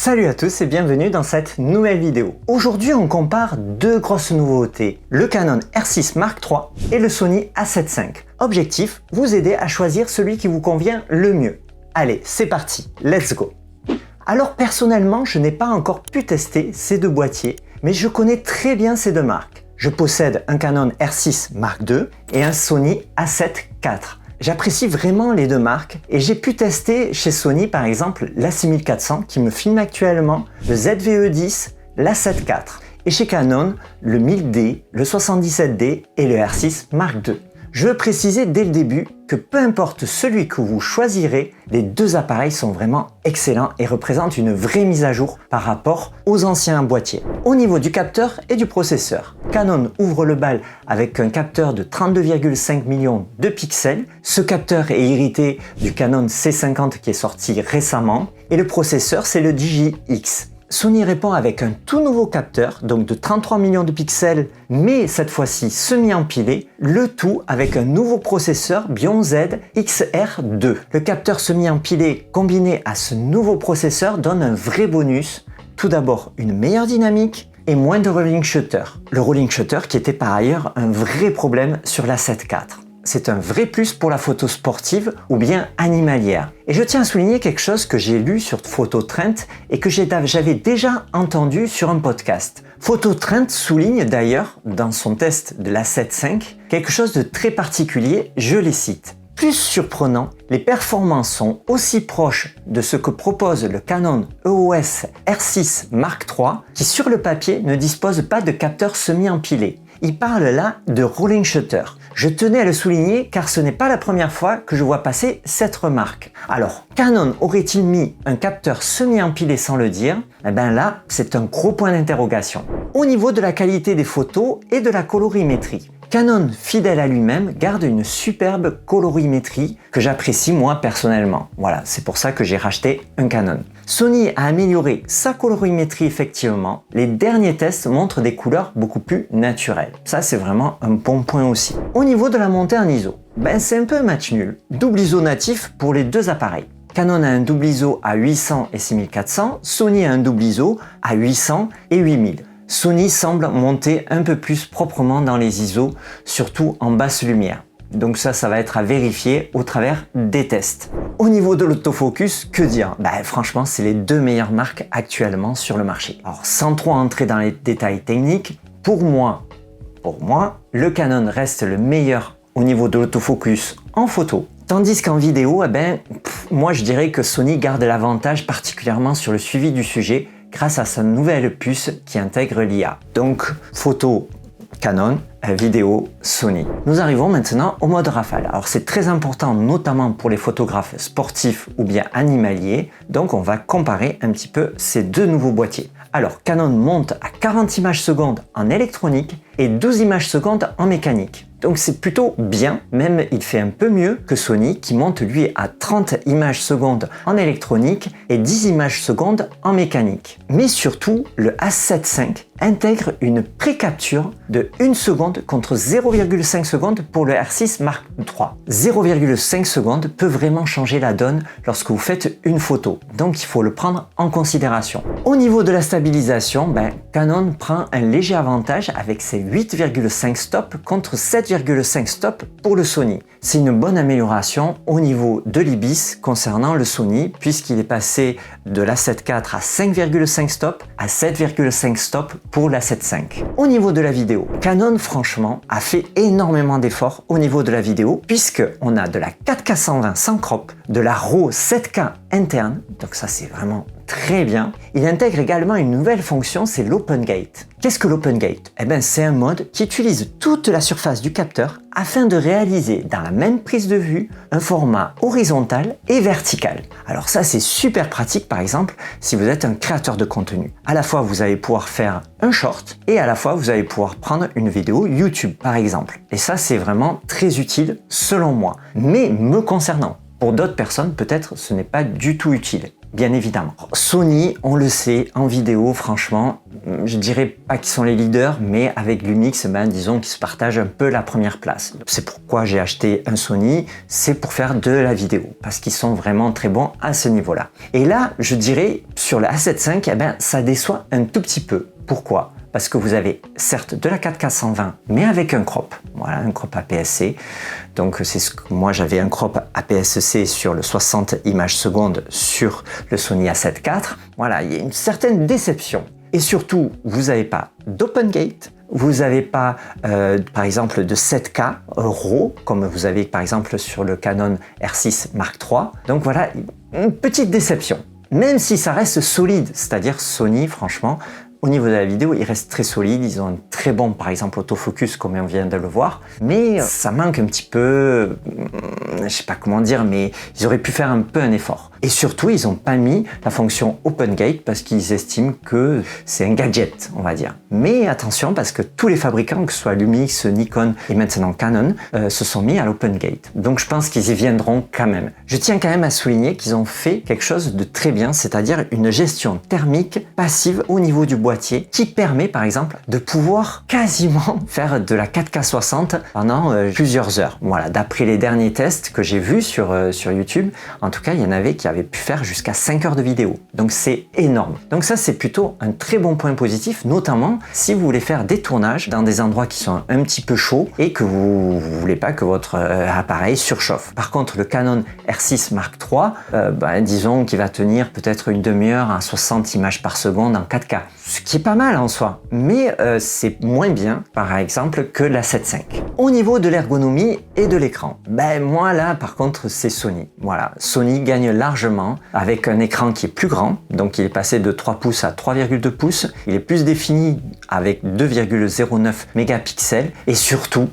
Salut à tous et bienvenue dans cette nouvelle vidéo. Aujourd'hui on compare deux grosses nouveautés, le Canon R6 Mark III et le Sony A7 IV. Objectif, vous aider à choisir celui qui vous convient le mieux. Allez, c'est parti, let's go. Alors personnellement, je n'ai pas encore pu tester ces deux boîtiers, mais je connais très bien ces deux marques. Je possède un Canon R6 Mark II et un Sony A7 IV. J'apprécie vraiment les deux marques et j'ai pu tester chez Sony par exemple l'A6400 qui me filme actuellement, le ZV-E10, l'A7 IV et chez Canon le 1000D, le 77D et le R6 Mark II. Je veux préciser dès le début que peu importe celui que vous choisirez, les deux appareils sont vraiment excellents et représentent une vraie mise à jour par rapport aux anciens boîtiers. Au niveau du capteur et du processeur, Canon ouvre le bal avec un capteur de 32,5 millions de pixels. Ce capteur est hérité du Canon C50 qui est sorti récemment et le processeur c'est le DJI-X. Sony répond avec un tout nouveau capteur, donc de 33 millions de pixels, mais cette fois-ci semi-empilé, le tout avec un nouveau processeur Bion Z XR2. Le capteur semi-empilé combiné à ce nouveau processeur donne un vrai bonus. Tout d'abord, une meilleure dynamique et moins de rolling shutter. Le rolling shutter qui était par ailleurs un vrai problème sur la 7 IV. C'est un vrai plus pour la photo sportive ou bien animalière. Et je tiens à souligner quelque chose que j'ai lu sur Phototrend et que j'avais déjà entendu sur un podcast. Phototrend souligne d'ailleurs dans son test de l'A7 V quelque chose de très particulier, je les cite. Plus surprenant, les performances sont aussi proches de ce que propose le Canon EOS R6 Mark III qui sur le papier ne dispose pas de capteur semi-empilé. Il parle là de rolling shutter. Je tenais à le souligner car ce n'est pas la première fois que je vois passer cette remarque. Alors, Canon aurait-il mis un capteur semi-empilé sans le dire? Eh bien là, c'est un gros point d'interrogation. Au niveau de la qualité des photos et de la colorimétrie, Canon, fidèle à lui-même, garde une superbe colorimétrie que j'apprécie moi personnellement. Voilà, c'est pour ça que j'ai racheté un Canon. Sony a amélioré sa colorimétrie effectivement. Les derniers tests montrent des couleurs beaucoup plus naturelles. Ça, c'est vraiment un bon point aussi. Au niveau de la montée en ISO, c'est un peu un match nul. Double ISO natif pour les deux appareils. Canon a un double ISO à 800 et 6400, Sony a un double ISO à 800 et 8000. Sony semble monter un peu plus proprement dans les ISO, surtout en basse lumière. Donc ça va être à vérifier au travers des tests. Au niveau de l'autofocus, que dire? Franchement, c'est les deux meilleures marques actuellement sur le marché. Alors sans trop entrer dans les détails techniques, pour moi, le Canon reste le meilleur au niveau de l'autofocus en photo. Tandis qu'en vidéo, moi je dirais que Sony garde l'avantage particulièrement sur le suivi du sujet grâce à sa nouvelle puce qui intègre l'IA. Donc, photo Canon, vidéo Sony. Nous arrivons maintenant au mode rafale. Alors c'est très important notamment pour les photographes sportifs ou bien animaliers. Donc on va comparer un petit peu ces deux nouveaux boîtiers. Alors Canon monte à 40 images secondes en électronique et 12 images secondes en mécanique. Donc c'est plutôt bien, même il fait un peu mieux que Sony qui monte lui à 30 images secondes en électronique et 10 images secondes en mécanique. Mais surtout, le A7 V intègre une pré-capture de 1 seconde contre 0,5 secondes pour le R6 Mark III. 0,5 secondes peut vraiment changer la donne lorsque vous faites une photo, donc il faut le prendre en considération. Au niveau de la stabilisation, Canon prend un léger avantage avec ses 8,5 stops contre 7,5 stops pour le Sony. C'est une bonne amélioration au niveau de l'IBIS concernant le Sony puisqu'il est passé de l'A7 IV à 5,5 stops à 7,5 stops pour l'A7 V. Au niveau de la vidéo, Canon franchement a fait énormément d'efforts au niveau de la vidéo puisque on a de la 4K 120 sans crop, de la RAW 7K interne, donc ça c'est vraiment très bien. Il intègre également une nouvelle fonction, c'est l'Open Gate. Qu'est-ce que l'Open Gate? C'est un mode qui utilise toute la surface du capteur afin de réaliser dans la même prise de vue un format horizontal et vertical. Alors ça c'est super pratique par exemple si vous êtes un créateur de contenu. À la fois vous allez pouvoir faire un short et à la fois vous allez pouvoir prendre une vidéo YouTube par exemple. Et ça c'est vraiment très utile selon moi. Mais me concernant, pour d'autres personnes peut-être ce n'est pas du tout utile. Bien évidemment. Sony, on le sait, en vidéo, franchement, je dirais pas qu'ils sont les leaders, mais avec Lumix, disons qu'ils se partagent un peu la première place. C'est pourquoi j'ai acheté un Sony, c'est pour faire de la vidéo, parce qu'ils sont vraiment très bons à ce niveau-là. Et là, je dirais, sur le A7 V, ça déçoit un tout petit peu. Pourquoi ? Parce que vous avez certes de la 4K 120, mais avec un crop. Voilà, un crop APS-C. Donc c'est ce que moi j'avais un crop APS-C sur le 60 images secondes sur le Sony A7 IV. Voilà, il y a une certaine déception. Et surtout, vous n'avez pas d'open gate. Vous n'avez pas, par exemple, de 7K RAW, comme vous avez par exemple sur le Canon R6 Mark III. Donc voilà, une petite déception. Même si ça reste solide, c'est-à-dire Sony, franchement, au niveau de la vidéo, ils restent très solides, ils ont un très bon, par exemple, autofocus, comme on vient de le voir, mais ça manque un petit peu, je sais pas comment dire, mais ils auraient pu faire un peu un effort. Et surtout, ils n'ont pas mis la fonction Open Gate parce qu'ils estiment que c'est un gadget, on va dire. Mais attention, parce que tous les fabricants, que ce soit Lumix, Nikon et maintenant Canon, se sont mis à l'Open Gate. Donc je pense qu'ils y viendront quand même. Je tiens quand même à souligner qu'ils ont fait quelque chose de très bien, c'est-à-dire une gestion thermique passive au niveau du boîtier qui permet par exemple de pouvoir quasiment faire de la 4K 60 pendant plusieurs heures. Voilà, d'après les derniers tests que j'ai vus sur YouTube, en tout cas, il y en avait qui avaient pu faire jusqu'à 5 heures de vidéo. Donc c'est énorme. Donc ça, c'est plutôt un très bon point positif, notamment si vous voulez faire des tournages dans des endroits qui sont un petit peu chauds et que vous voulez pas que votre appareil surchauffe. Par contre, le Canon R6 Mark III, disons qu'il va tenir peut-être une demi-heure à 60 images par seconde en 4K. Ce qui est pas mal en soi, mais c'est moins bien, par exemple, que la 7.5. Au niveau de l'ergonomie et de l'écran, moi là, par contre, c'est Sony. Voilà, Sony gagne largement avec un écran qui est plus grand, donc il est passé de 3 pouces à 3,2 pouces. Il est plus défini avec 2,09 mégapixels et surtout,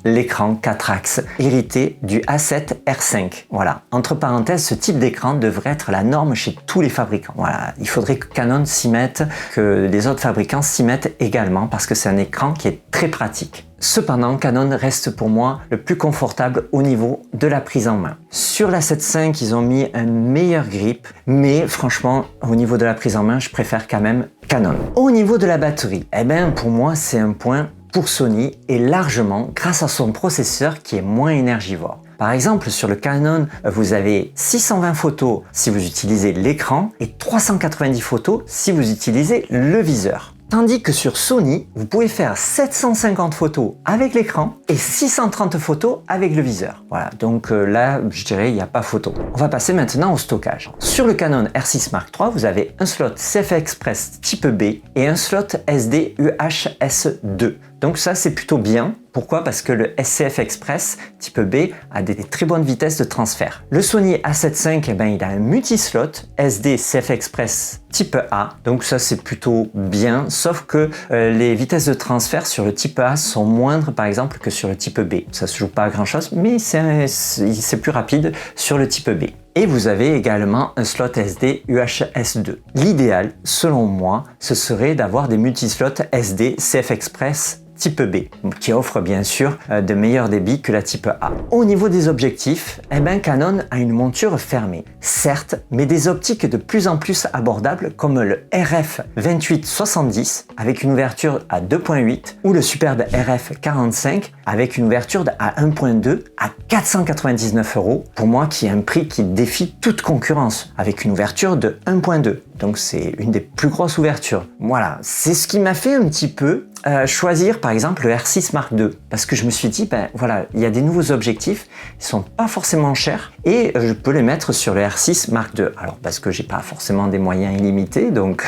l'écran 4 axes hérité du A7R5. Voilà, entre parenthèses, ce type d'écran devrait être la norme chez tous les fabricants. Voilà, il faudrait que Canon s'y mette, que les autres fabricants s'y mettent également parce que c'est un écran qui est très pratique. Cependant, Canon reste pour moi le plus confortable au niveau de la prise en main. Sur la 7.5, ils ont mis un meilleur grip, mais franchement, au niveau de la prise en main, je préfère quand même Canon. Au niveau de la batterie, pour moi, c'est un point pour Sony et largement grâce à son processeur qui est moins énergivore. Par exemple, sur le Canon, vous avez 620 photos si vous utilisez l'écran et 390 photos si vous utilisez le viseur. Tandis que sur Sony, vous pouvez faire 750 photos avec l'écran et 630 photos avec le viseur. Voilà, donc là, je dirais, il n'y a pas photo. On va passer maintenant au stockage. Sur le Canon R6 Mark III, vous avez un slot CF Express type B et un slot SD UHS-2. Donc ça, c'est plutôt bien. Pourquoi ? Parce que le SCF Express type B a des très bonnes vitesses de transfert. Le Sony A7 V, il a un multi-slot SD CF Express type A. Donc ça, c'est plutôt bien, sauf que les vitesses de transfert sur le type A sont moindres, par exemple, que sur le type B. Ça se joue pas à grand-chose, mais c'est plus rapide sur le type B. Et vous avez également un slot SD UHS-2. L'idéal, selon moi, ce serait d'avoir des multislots SD CF Express type B, qui offre bien sûr de meilleurs débits que la type A. Au niveau des objectifs, Canon a une monture fermée, certes, mais des optiques de plus en plus abordables comme le RF 28-70 avec une ouverture à 2.8 ou le superbe RF 45 avec une ouverture à 1.2 à 499 €, pour moi qui est un prix qui défie toute concurrence, avec une ouverture de 1.2. Donc c'est une des plus grosses ouvertures. Voilà, c'est ce qui m'a fait un petit peu choisir par exemple le R6 Mark II, parce que je me suis dit, voilà, il y a des nouveaux objectifs, ils sont pas forcément chers et je peux les mettre sur le R6 Mark II. Alors parce que j'ai pas forcément des moyens illimités, donc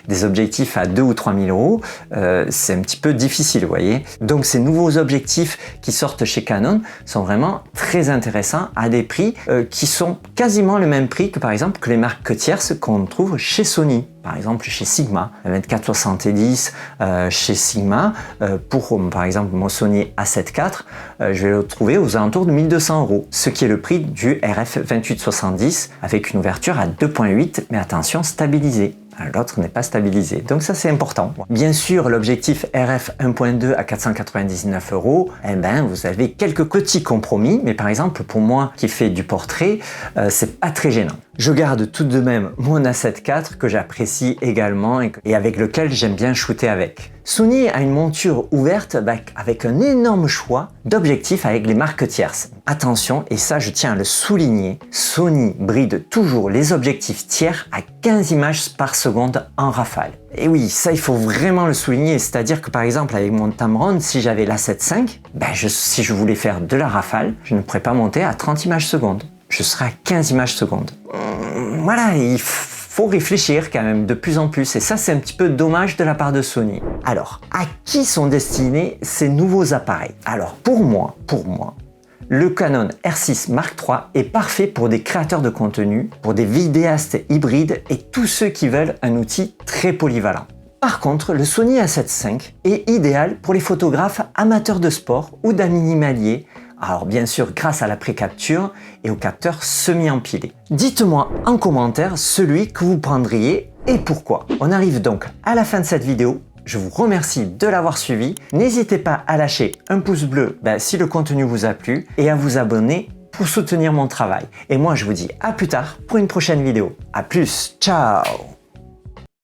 des objectifs à 2 ou 3 000 €, c'est un petit peu difficile, vous voyez. Donc ces nouveaux objectifs qui sortent chez Canon sont vraiment très intéressants à des prix qui sont quasiment le même prix que par exemple que les marques tierces qu'on trouve chez Sony. Par exemple chez Sigma, 24-70 chez Sigma, pour par exemple mon Sony A7 IV, je vais le trouver aux alentours de 1200 €, ce qui est le prix du RF 28-70 avec une ouverture à 2.8, mais attention, stabilisée. l'autre n'est pas stabilisé. Donc ça, c'est important. Bien sûr, l'objectif RF 1.2 à 499 €, eh ben, vous avez quelques petits compromis, mais par exemple, pour moi qui fais du portrait, c'est pas très gênant. Je garde tout de même mon A7 IV que j'apprécie également et avec lequel j'aime bien shooter avec. Sony a une monture ouverte avec un énorme choix d'objectifs avec les marques tierces. Attention, et ça je tiens à le souligner, Sony bride toujours les objectifs tiers à 15 images par seconde en rafale. Et oui, ça il faut vraiment le souligner, c'est-à-dire que par exemple avec mon Tamron, si j'avais l'A7 V, si je voulais faire de la rafale, je ne pourrais pas monter à 30 images secondes. Je serai à 15 images secondes. Voilà, il faut réfléchir quand même de plus en plus et ça c'est un petit peu dommage de la part de Sony. Alors, à qui sont destinés ces nouveaux appareils? Alors pour moi, le Canon R6 Mark III est parfait pour des créateurs de contenu, pour des vidéastes hybrides et tous ceux qui veulent un outil très polyvalent. Par contre, le Sony A7 V est idéal pour les photographes amateurs de sport ou d'animalier. Alors bien sûr grâce à la pré-capture et au capteur semi-empilé. Dites-moi en commentaire celui que vous prendriez et pourquoi. On arrive donc à la fin de cette vidéo. Je vous remercie de l'avoir suivi. N'hésitez pas à lâcher un pouce bleu si le contenu vous a plu et à vous abonner pour soutenir mon travail. Et moi je vous dis à plus tard pour une prochaine vidéo. À plus, ciao!